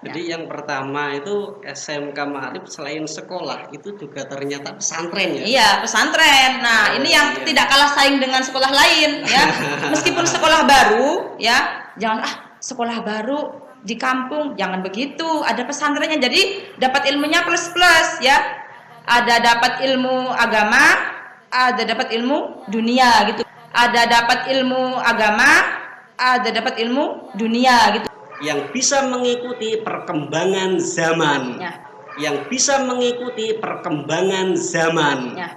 Jadi Ya. yang pertama itu SMK Ma'arif selain sekolah itu juga ternyata pesantren ya? Iya, pesantren. Nah, ini Oh yang iya. tidak kalah saing dengan sekolah lain ya. Meskipun sekolah baru ya, jangan sekolah baru di kampung, jangan begitu. Ada pesantrennya. Jadi dapat ilmunya plus-plus ya. Ada dapat ilmu agama, ada dapat ilmu dunia gitu. Ada dapat ilmu agama, ada dapat ilmu dunia gitu. Yang bisa mengikuti perkembangan zaman. Ya. Yang bisa mengikuti perkembangan zaman. Ya.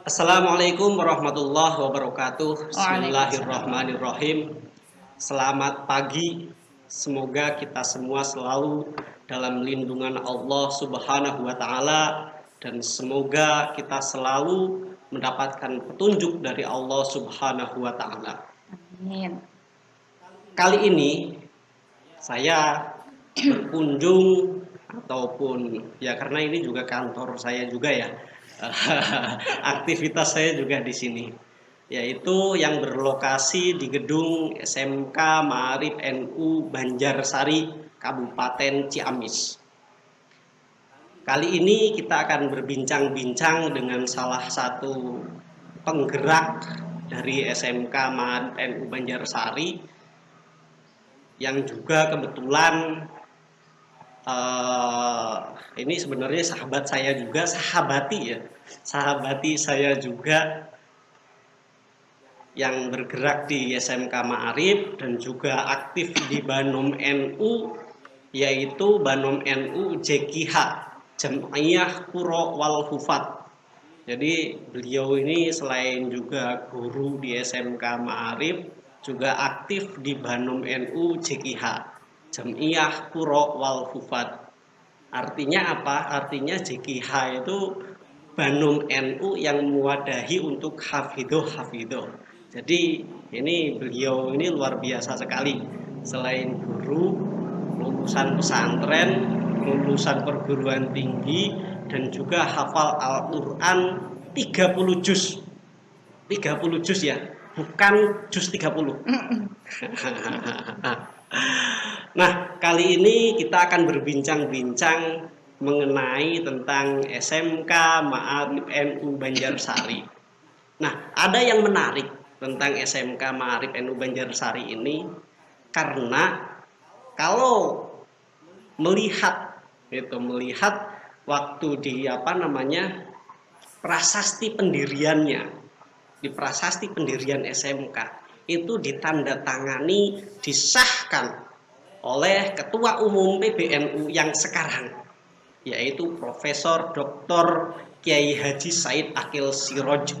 Assalamualaikum warahmatullahi wabarakatuh. Waalaikumsalam. Bismillahirrahmanirrahim. Selamat pagi. Semoga kita semua selalu dalam lindungan Allah Subhanahu wa taala dan semoga kita selalu mendapatkan petunjuk dari Allah Subhanahu wa taala. Amin. Kali ini saya berkunjung ataupun ya karena ini juga kantor saya juga ya. Aktivitas saya juga di sini, yaitu yang berlokasi di gedung SMK Ma'arif NU Banjarsari, Kabupaten Ciamis. Kali ini kita akan berbincang-bincang dengan salah satu penggerak dari SMK Ma'arif NU Banjarsari yang juga kebetulan ini sebenarnya sahabat saya juga, sahabati saya juga yang bergerak di SMK Ma'arif dan juga aktif di Banom NU, yaitu Banom NU JKH, Jam'iyah Qura wal Hufat. Jadi beliau ini selain juga guru di SMK Ma'arif, juga aktif di Banom NU JKH, Jam'iyah Qura wal Hufat. Artinya apa? Artinya JKH itu Banom NU yang mewadahi untuk hafidhoh. Jadi ini beliau ini luar biasa sekali. Selain guru, lulusan pesantren, lulusan perguruan tinggi, dan juga hafal Al-Quran 30 juz. 30 juz ya, bukan juz 30. Nah, kali ini kita akan berbincang-bincang mengenai tentang SMK Ma'arif NU Banjarsari. Nah, ada yang menarik tentang SMK Ma'arif NU Banjarsari ini karena kalau melihat waktu di prasasti pendiriannya, di prasasti pendirian SMK itu ditandatangani, disahkan oleh Ketua Umum PBNU yang sekarang, yaitu Profesor Dr. Kiai Haji Said Akil Siroj.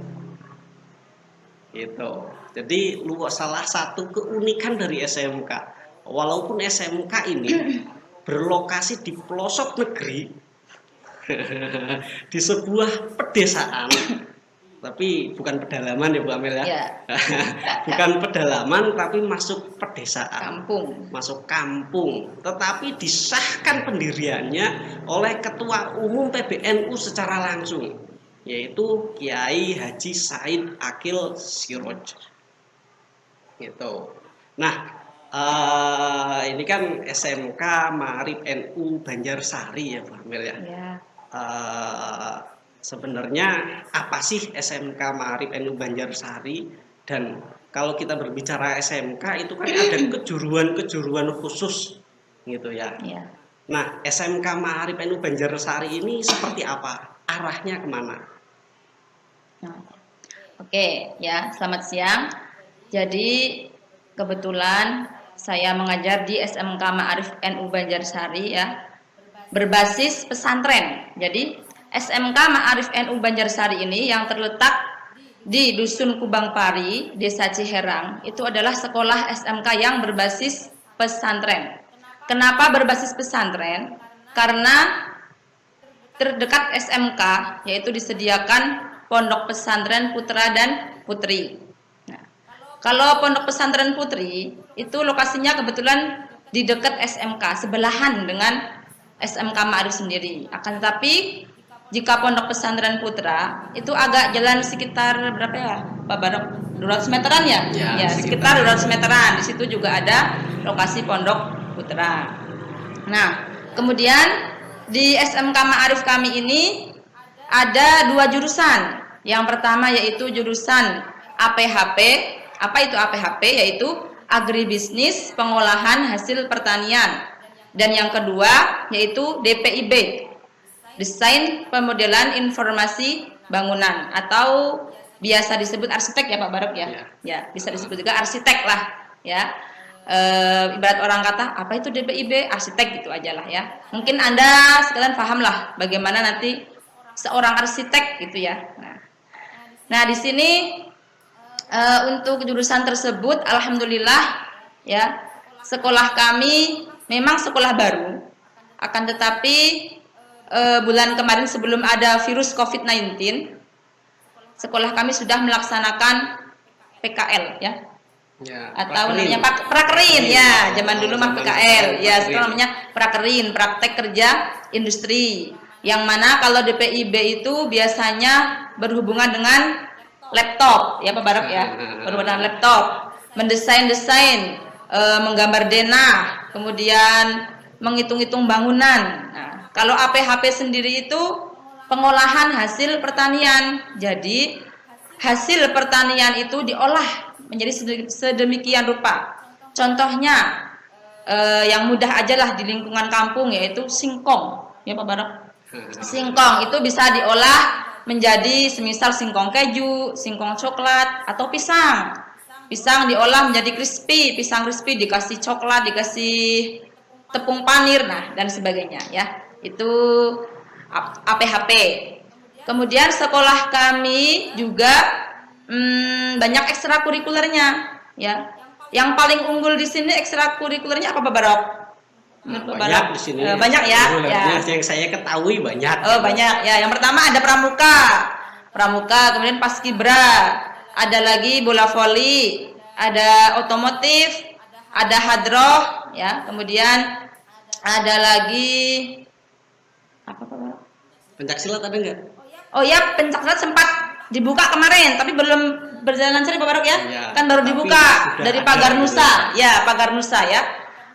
Gitu. Jadi salah satu keunikan dari SMK, walaupun SMK ini berlokasi di pelosok negeri, di sebuah pedesaan, tapi bukan pedalaman ya Bu Amel ya. Ya. Bukan pedalaman tapi masuk pedesaan. Kampung. Masuk kampung. Tetapi disahkan pendiriannya oleh Ketua Umum PBNU secara langsung, yaitu Kiai Haji Said Akil Siroj. Gitu. Nah, ini kan SMK Ma'arif NU Banjarsari ya Bu Amel ya. Ya. Sebenarnya apa sih SMK Ma'arif NU Banjarsari, dan kalau kita berbicara SMK itu kan ada kejuruan khusus gitu ya. Ya. Nah, SMK Ma'arif NU Banjarsari ini seperti apa? Arahnya kemana? Nah, oke ya, selamat siang. Jadi kebetulan saya mengajar di SMK Ma'arif NU Banjarsari ya, berbasis pesantren. Jadi SMK Ma'arif NU Banjarsari ini yang terletak di Dusun Kubang Pari, Desa Ciherang, itu adalah sekolah SMK yang berbasis pesantren. Kenapa berbasis pesantren? Karena terdekat SMK yaitu disediakan pondok pesantren putra dan putri. Nah, kalau pondok pesantren putri itu lokasinya kebetulan di dekat SMK, sebelahan dengan SMK Ma'arif sendiri. Akan tetapi jika pondok pesantren putra itu agak jalan sekitar berapa ya, Pak Barok 200 meteran ya? Ya, sekitar 200 meteran. Di situ juga ada lokasi Pondok Putra. Nah, kemudian di SMK Ma'arif kami ini ada 2 jurusan. Yang pertama yaitu jurusan APHP. Apa itu APHP? Yaitu Agribisnis Pengolahan Hasil Pertanian. Dan yang kedua yaitu DPIB, Desain Pemodelan Informasi Bangunan, atau biasa disebut arsitek ya Pak Barok ya. Ya, bisa disebut juga arsitek lah ya. Ibarat orang kata apa itu DPIB, arsitek gitu aja lah ya. Mungkin Anda sekalian paham lah bagaimana nanti seorang arsitek gitu ya. Nah di sini untuk jurusan tersebut alhamdulillah ya, sekolah kami memang sekolah baru, akan tetapi bulan kemarin sebelum ada virus COVID-19, sekolah kami sudah melaksanakan PKL ya. Atau namanya prakerin ya, zaman dulu mah PKL ya, sekarang namanya prakerin, praktek kerja industri, yang mana kalau DPIB itu biasanya berhubungan dengan laptop ya Pak Barok ya, berhubungan dengan laptop, mendesain, menggambar denah, kemudian menghitung-hitung bangunan. Nah, kalau APHP sendiri itu pengolahan hasil pertanian, jadi hasil pertanian itu diolah menjadi sedemikian rupa. Contohnya yang mudah aja lah di lingkungan kampung, yaitu singkong ya Pak Barok. Singkong itu bisa diolah menjadi semisal singkong keju, singkong coklat, atau pisang. Pisang diolah menjadi crispy, pisang crispy dikasih coklat, dikasih tepung panir, nah dan sebagainya ya. Itu APHP. Kemudian sekolah kami juga banyak ekstrakurikulernya ya. Yang paling unggul di sini ekstrakurikulernya apa Pak Barok? Banyak di sini. Banyak ya. Yang saya ketahui banyak. Banyak ya. Yang pertama ada pramuka, kemudian paskibra, ada lagi bola voli, ada otomotif, ada hadroh ya. Kemudian ada lagi apa Pak Barok? Pencaksilat ada nggak? Oh ya, pencaksilat sempat dibuka kemarin, tapi belum berjalan lancar Pak Barok ya. Kan baru dibuka dari Pagar Nusa. Ya, Pagar Nusa ya.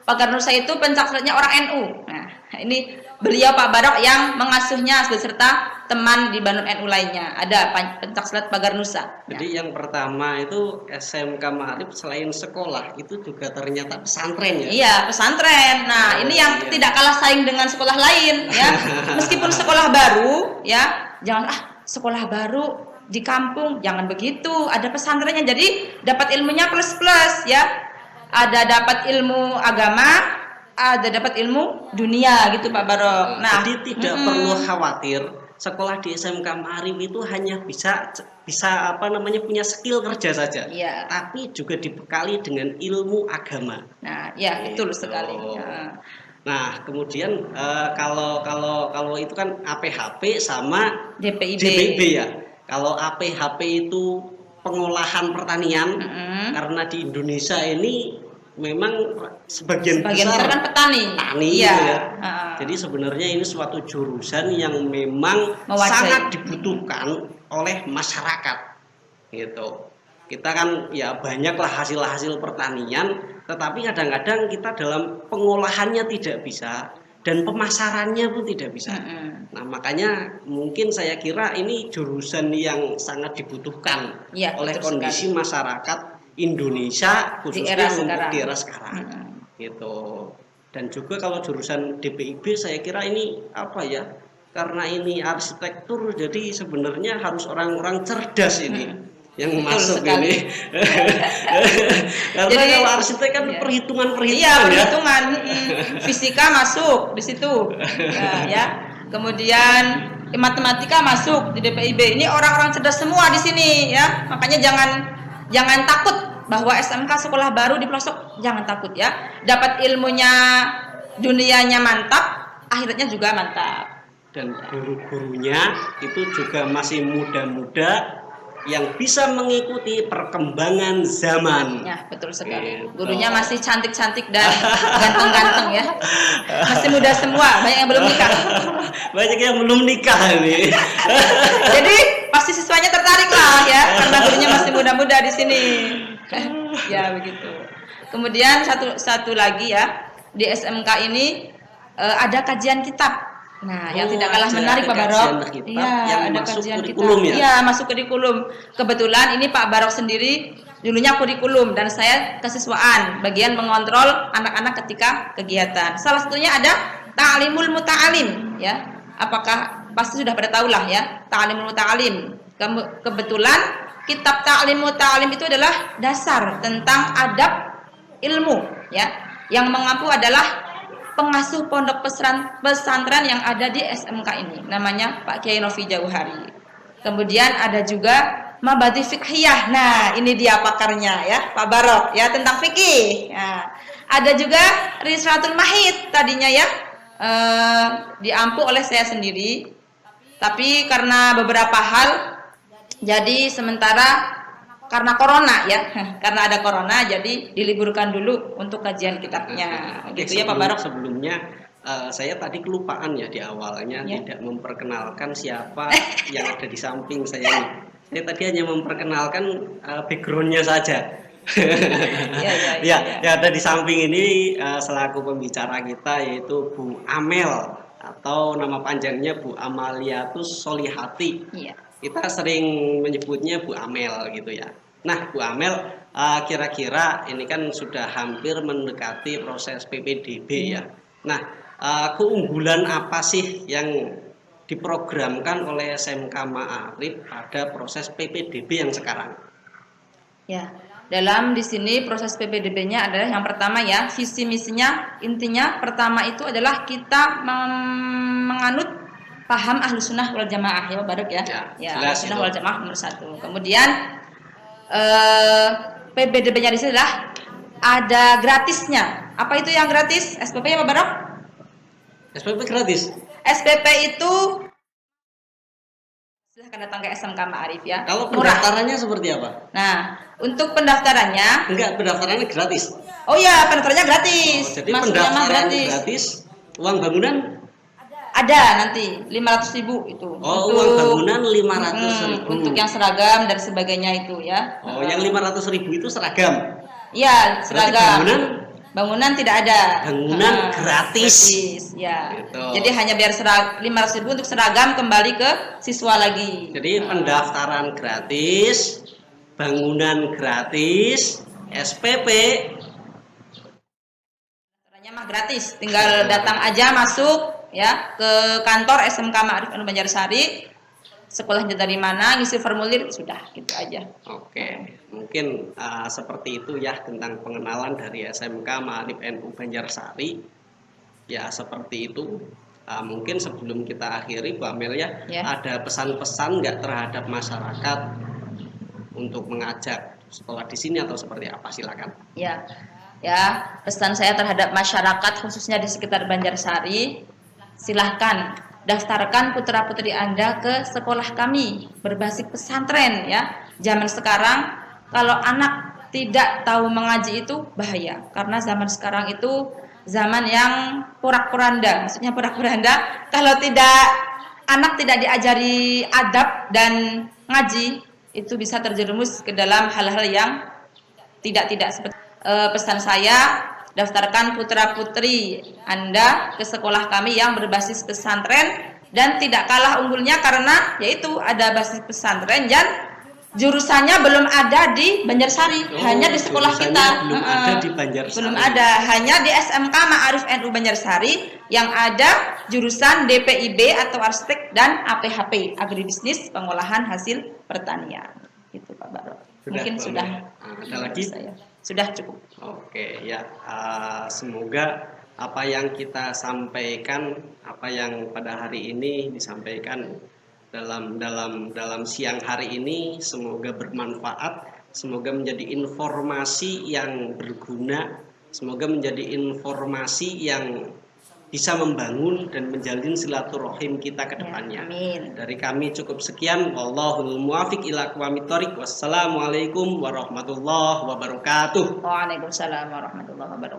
Pagar Nusa itu pencaksilatnya orang NU. Nah, ini beliau Pak Barok yang mengasuhnya beserta teman di Bandung NU lainnya. Ada pencaksilat Pagar Nusa. Jadi yang pertama itu SMK Ma'arif selain sekolah itu juga ternyata pesantren ya. Iya, pesantren. Nah, ini yang tidak kalah saing dengan sekolah lain ya. Meskipun sekolah baru ya, jangan sekolah baru di kampung, jangan begitu, ada pesantrennya, jadi dapat ilmunya plus ya, ada dapat ilmu agama, ada dapat ilmu dunia gitu Pak Barok. Nah, jadi tidak perlu khawatir sekolah di SMK Ma'arif itu hanya bisa punya skill kerja saja, tapi juga dibekali dengan ilmu agama. Nah ya betul sekali. Nah kemudian kalau itu kan APHP sama DPIB ya. Kalau APHP itu pengolahan pertanian, karena di Indonesia ini memang sebagian besar kan petani ya. Jadi sebenarnya ini suatu jurusan yang memang sangat dibutuhkan oleh masyarakat gitu. Kita kan ya banyaklah hasil-hasil pertanian, tetapi kadang-kadang kita dalam pengolahannya tidak bisa dan pemasarannya pun tidak bisa. Nah makanya mungkin saya kira ini jurusan yang sangat dibutuhkan oleh kondisi masyarakat Indonesia, khususnya untuk di era sekarang gitu. Dan juga kalau jurusan DPIB saya kira ini apa ya, karena ini arsitektur, jadi sebenarnya harus orang-orang cerdas ini yang masuk ini. Karena jadi, kalau arsitek kan perhitungan-perhitungan. Iya, perhitungan. Fisika masuk di situ. Ya. Kemudian matematika masuk di DPIB. Ini orang-orang cerdas semua di sini ya. Makanya jangan takut bahwa SMK sekolah baru di pelosok, jangan takut ya. Dapat ilmunya, dunianya mantap, akhirnya juga mantap. Dan guru-gurunya itu juga masih muda-muda yang bisa mengikuti perkembangan zaman. Ya, betul sekali. Gurunya masih cantik-cantik dan ganteng-ganteng ya. Masih muda semua, banyak yang belum nikah. Banyak yang belum nikah ini. Jadi pas pasti siswanya tertarik lah ya, karena gurunya masih muda-muda di sini. Ya begitu. Kemudian satu lagi ya, di SMK ini ada kajian kitab. Nah, yang tidak kalah menarik Pak Barok. Iya, ada kajian kitab. Iya, masuk kurikulum. Kebetulan ini Pak Barok sendiri dulunya kurikulum dan saya kesiswaan, bagian mengontrol anak-anak ketika kegiatan. Salah satunya ada ta'limul muta'alim ya. Apakah pasti sudah pada tahu lah ya, ta'limul muta'alim. Kebetulan kitab ta'limul muta'alim itu adalah dasar tentang adab ilmu ya. Yang mengampu adalah pengasuh pondok pesantren yang ada di SMK ini, namanya Pak Kiai Novi Jauhari. Kemudian ada juga Mabadi Fiqhiyah. Nah, ini dia pakarnya ya, Pak Barok ya, tentang fikih. Nah, ada juga Risratul Mahid tadinya ya, diampu oleh saya sendiri. Tapi karena beberapa hal, jadi sementara karena corona ya, karena ada corona jadi diliburkan dulu untuk kajian kitabnya. Gitu ya Pak Barok. Sebelumnya saya tadi kelupaan ya di awalnya tidak memperkenalkan siapa yang ada di samping saya ini. Saya tadi hanya memperkenalkan backgroundnya saja. Ya, ada di samping ini selaku pembicara kita yaitu Bu Amel atau nama panjangnya Bu Amaliatus Solihati. Iya. Kita sering menyebutnya Bu Amel gitu ya. Nah, Bu Amel, kira-kira ini kan sudah hampir mendekati proses PPDB ya. Nah, keunggulan apa sih yang diprogramkan oleh SMK Ma'arif pada proses PPDB yang sekarang? Ya, dalam di sini proses PPDB-nya adalah yang pertama ya, visi misinya intinya pertama itu adalah kita menganut paham Ahlus Sunnah wal Jamaah ya Pak Barok ya. Ya, Ahlus Sunnah wal Jamaah nomor 1. Kemudian PPDB-nya di sini adalah ada gratisnya. Apa itu yang gratis? SPP ya Pak Barok? SPP gratis. SPP itu silahkan datang ke SMK Ma'arif ya. Kalau pendaftarannya seperti apa? Nah, untuk pendaftarannya pendaftarannya gratis. Oh iya, pendaftarannya gratis. Jadi pendaftaran gratis, uang bangunan ada nanti 500.000 itu. Oh, uang bangunan 500.000. Untuk yang seragam dan sebagainya itu ya. Oh, yang 500.000 itu seragam. Iya, seragam. Bangunan tidak ada. Bangunan gratis. Ya. Gitu. Jadi hanya biar 500.000 untuk seragam, kembali ke siswa lagi. Jadi pendaftaran gratis, bangunan gratis, SPP mah gratis, tinggal datang aja masuk ya ke kantor SMK Ma'arif NU Banjarsari, sekolahnya dari mana, ngisi formulir, sudah gitu aja. Oke, mungkin seperti itu ya tentang pengenalan dari SMK Ma'arif NU Banjarsari. Ya seperti itu. Mungkin sebelum kita akhiri Bu Amel ya, ada pesan-pesan nggak terhadap masyarakat untuk mengajak sekolah di sini atau seperti apa? Silakan. Ya, pesan saya terhadap masyarakat khususnya di sekitar Banjarsari, silahkan daftarkan putra-putri Anda ke sekolah kami berbasis pesantren ya. Zaman sekarang kalau anak tidak tahu mengaji itu bahaya, karena zaman sekarang itu zaman yang porak-poranda. Maksudnya porak-poranda, kalau anak tidak diajari adab dan ngaji, itu bisa terjerumus ke dalam hal-hal yang tidak seperti. Pesan saya, daftarkan putra-putri Anda ke sekolah kami yang berbasis pesantren, dan tidak kalah unggulnya karena yaitu ada basis pesantren dan jurusannya belum ada di Banjarsari, hanya di sekolah kita. Belum ada di Banjarsari. Belum ada, hanya di SMK Ma'arif NU Banjarsari yang ada jurusan DPIB atau Arsitek dan APHP, Agribisnis Pengolahan Hasil Pertanian. Gitu Pak Barok. Mungkin sudah. Ada lagi? Sudah cukup. Oke ya, semoga apa yang kita sampaikan, apa yang pada hari ini disampaikan dalam siang hari ini, semoga bermanfaat, semoga menjadi informasi yang berguna, semoga menjadi informasi yang bisa membangun dan menjalin silaturahim kita ke depannya. Amin. Dari kami cukup sekian. Wallahul muwafiq ila aqwamit thoriq. Wassalamualaikum warahmatullahi wabarakatuh. Waalaikumsalam warahmatullahi wabarakatuh.